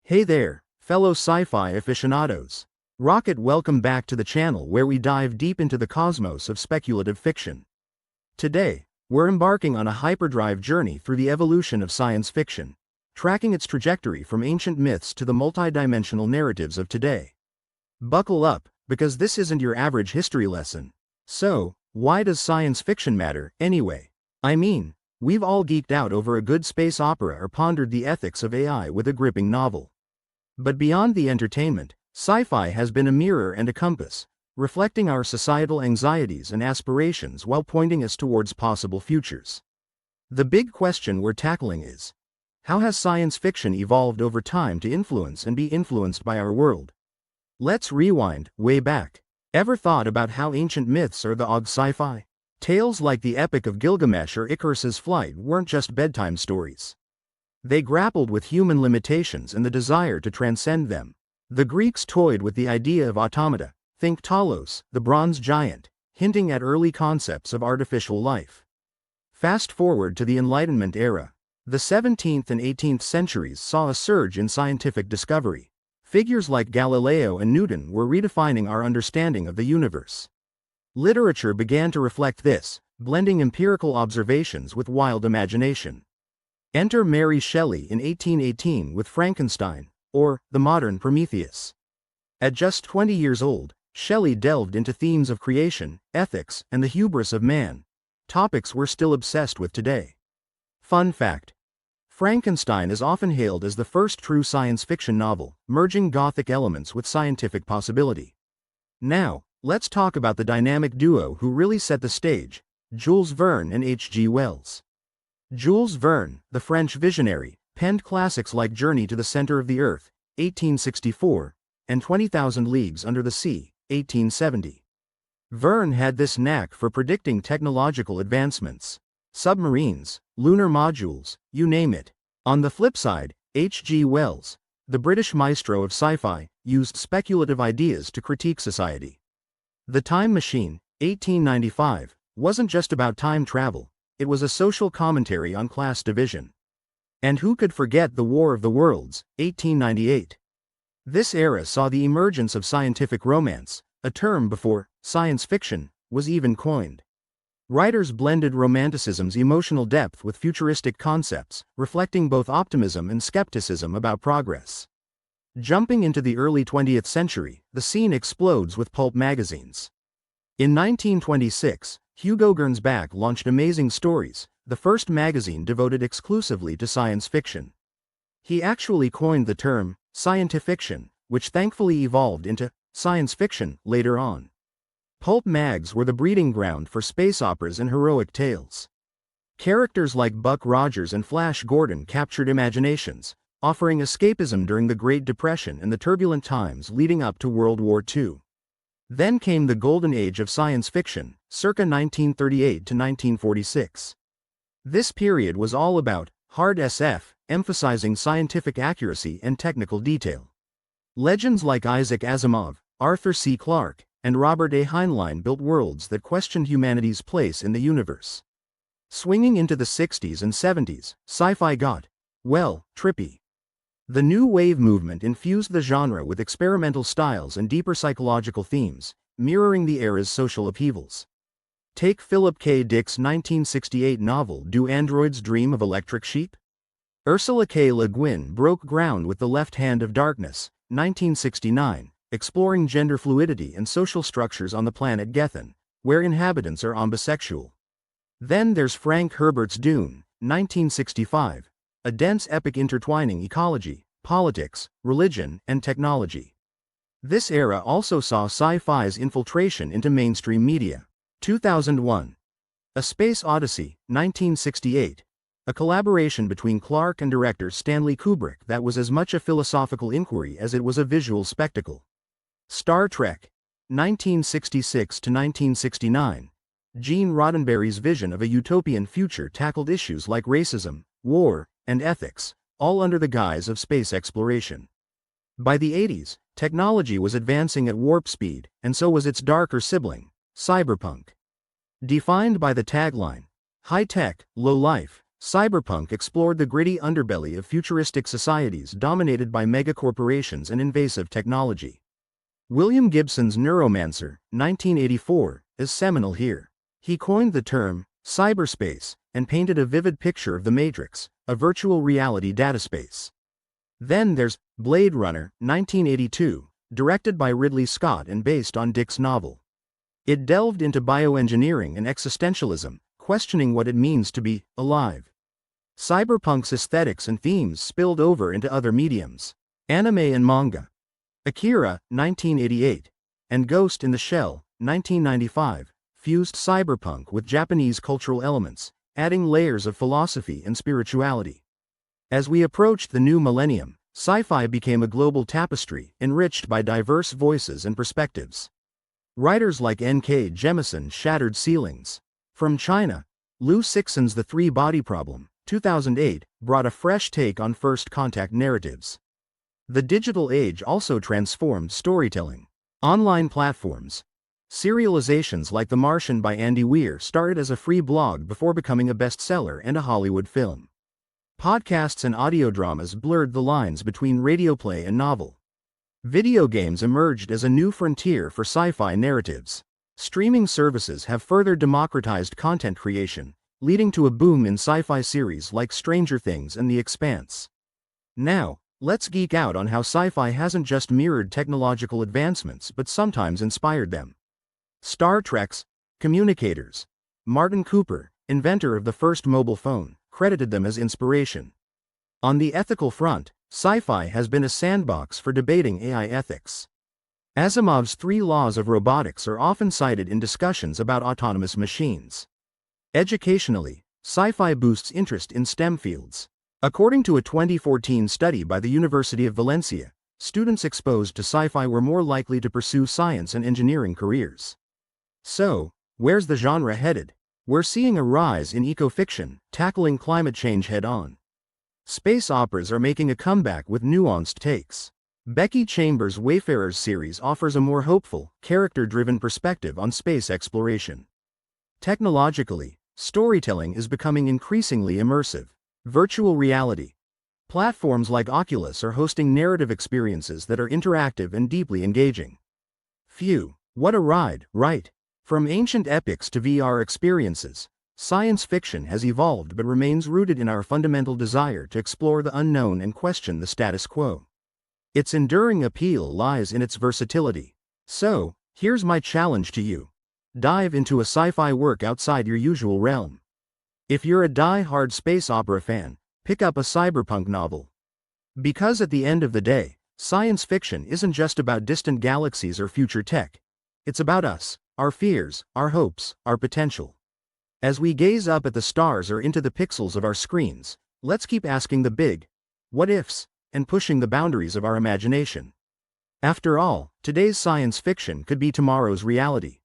Hey there, fellow sci-fi aficionados. Rocket, welcome back to the channel where we dive deep into the cosmos of speculative fiction. Today, we're embarking on a hyperdrive journey through the evolution of science fiction, tracking its trajectory from ancient myths to the multidimensional narratives of today. Buckle up, because this isn't your average history lesson. So, why does science fiction matter, anyway? I mean, we've all geeked out over a good space opera or pondered the ethics of AI with a gripping novel. But beyond the entertainment, sci-fi has been a mirror and a compass, reflecting our societal anxieties and aspirations while pointing us towards possible futures. The big question we're tackling is, how has science fiction evolved over time to influence and be influenced by our world? Let's rewind, way back. Ever thought about how ancient myths are the og sci-fi? Tales like the Epic of Gilgamesh or Icarus's Flight weren't just bedtime stories. They grappled with human limitations and the desire to transcend them. The Greeks toyed with the idea of automata, think Talos, the bronze giant, hinting at early concepts of artificial life. Fast forward to the Enlightenment era. The 17th and 18th centuries saw a surge in scientific discovery. Figures like Galileo and Newton were redefining our understanding of the universe. Literature began to reflect this, blending empirical observations with wild imagination. Enter Mary Shelley in 1818 with Frankenstein, or the modern Prometheus. At just 20 years old, Shelley delved into themes of creation, ethics, and the hubris of man, topics we're still obsessed with today. Fun fact: Frankenstein is often hailed as the first true science fiction novel, merging Gothic elements with scientific possibility. Now, let's talk about the dynamic duo who really set the stage, Jules Verne and H.G. Wells. Jules Verne, the French visionary, penned classics like Journey to the Center of the Earth, 1864, and 20,000 Leagues Under the Sea, 1870. Verne had this knack for predicting technological advancements. Submarines, lunar modules, you name it. On the flip side, H.G. Wells, the British maestro of sci-fi, used speculative ideas to critique society. The Time Machine, 1895, wasn't just about time travel. It was a social commentary on class division. And who could forget The War of the Worlds, 1898? This era saw the emergence of scientific romance, a term before science fiction was even coined. Writers blended romanticism's emotional depth with futuristic concepts, reflecting both optimism and skepticism about progress. Jumping into the early 20th century, the scene explodes with pulp magazines. In 1926, Hugo Gernsback launched Amazing Stories, the first magazine devoted exclusively to science fiction. He actually coined the term scientifiction, which thankfully evolved into science fiction later on. Pulp mags were the breeding ground for space operas and heroic tales. Characters like Buck Rogers and Flash Gordon captured imaginations, offering escapism during the Great Depression and the turbulent times leading up to World War II. Then came the golden age of science fiction, circa 1938 to 1946. This period was all about hard SF, emphasizing scientific accuracy and technical detail. Legends like Isaac Asimov, Arthur C. Clarke, and Robert A. Heinlein built worlds that questioned humanity's place in the universe. Swinging into the 60s and 70s, sci-fi got, well, trippy. The New Wave movement infused the genre with experimental styles and deeper psychological themes, mirroring the era's social upheavals. Take Philip K. Dick's 1968 novel Do Androids Dream of Electric Sheep? Ursula K. Le Guin broke ground with The Left Hand of Darkness, 1969, exploring gender fluidity and social structures on the planet Gethen, where inhabitants are ambisexual. Then there's Frank Herbert's Dune, 1965, a dense epic intertwining ecology, politics, religion, and technology. This era also saw sci-fi's infiltration into mainstream media. 2001. A Space Odyssey, 1968, a collaboration between Clarke and director Stanley Kubrick that was as much a philosophical inquiry as it was a visual spectacle. Star Trek, 1966 to 1969, Gene Roddenberry's vision of a utopian future tackled issues like racism, war, and ethics, all under the guise of space exploration. By the 80s, technology was advancing at warp speed, and so was its darker sibling, cyberpunk. Defined by the tagline, high-tech, low-life, Cyberpunk explored the gritty underbelly of futuristic societies dominated by megacorporations and invasive technology. William Gibson's Neuromancer, 1984, is seminal here. He coined the term cyberspace and painted a vivid picture of the Matrix, a virtual reality dataspace. Then there's Blade Runner, 1982, directed by Ridley Scott and based on Dick's novel. It delved into bioengineering and existentialism, questioning what it means to be alive. Cyberpunk's aesthetics and themes spilled over into other mediums, anime and manga. Akira, 1988, and Ghost in the Shell, 1995, fused cyberpunk with Japanese cultural elements, adding layers of philosophy and spirituality. As we approached the new millennium, sci-fi became a global tapestry, enriched by diverse voices and perspectives. Writers like N.K. Jemisin shattered ceilings. From China, Liu Cixin's The Three-Body Problem, 2008, brought a fresh take on first contact narratives. The digital age also transformed storytelling. Online platforms. Serializations like The Martian by Andy Weir started as a free blog before becoming a bestseller and a Hollywood film. Podcasts and audio dramas blurred the lines between radio play and novel. Video games emerged as a new frontier for sci-fi narratives. Streaming services have further democratized content creation, leading to a boom in sci-fi series like Stranger Things and The Expanse. Now, let's geek out on how sci-fi hasn't just mirrored technological advancements but sometimes inspired them. Star Trek's communicators. Martin Cooper, inventor of the first mobile phone, credited them as inspiration. On the ethical front, sci-fi has been a sandbox for debating AI ethics. Asimov's 3 laws of robotics are often cited in discussions about autonomous machines. Educationally, sci-fi boosts interest in STEM fields. According to a 2014 study by the University of Valencia, students exposed to sci-fi were more likely to pursue science and engineering careers. So, where's the genre headed? We're seeing a rise in eco-fiction, tackling climate change head-on. Space operas are making a comeback with nuanced takes. Becky Chambers' Wayfarers series offers a more hopeful, character-driven perspective on space exploration. Technologically, storytelling is becoming increasingly immersive. Virtual reality. Platforms like Oculus are hosting narrative experiences that are interactive and deeply engaging. Phew, what a ride, right? From ancient epics to VR experiences, science fiction has evolved but remains rooted in our fundamental desire to explore the unknown and question the status quo. Its enduring appeal lies in its versatility. So, here's my challenge to you. Dive into a sci-fi work outside your usual realm. If you're a die-hard space opera fan, pick up a cyberpunk novel. Because at the end of the day, science fiction isn't just about distant galaxies or future tech. It's about us, our fears, our hopes, our potential. As we gaze up at the stars or into the pixels of our screens, let's keep asking the big what ifs and pushing the boundaries of our imagination. After all, today's science fiction could be tomorrow's reality.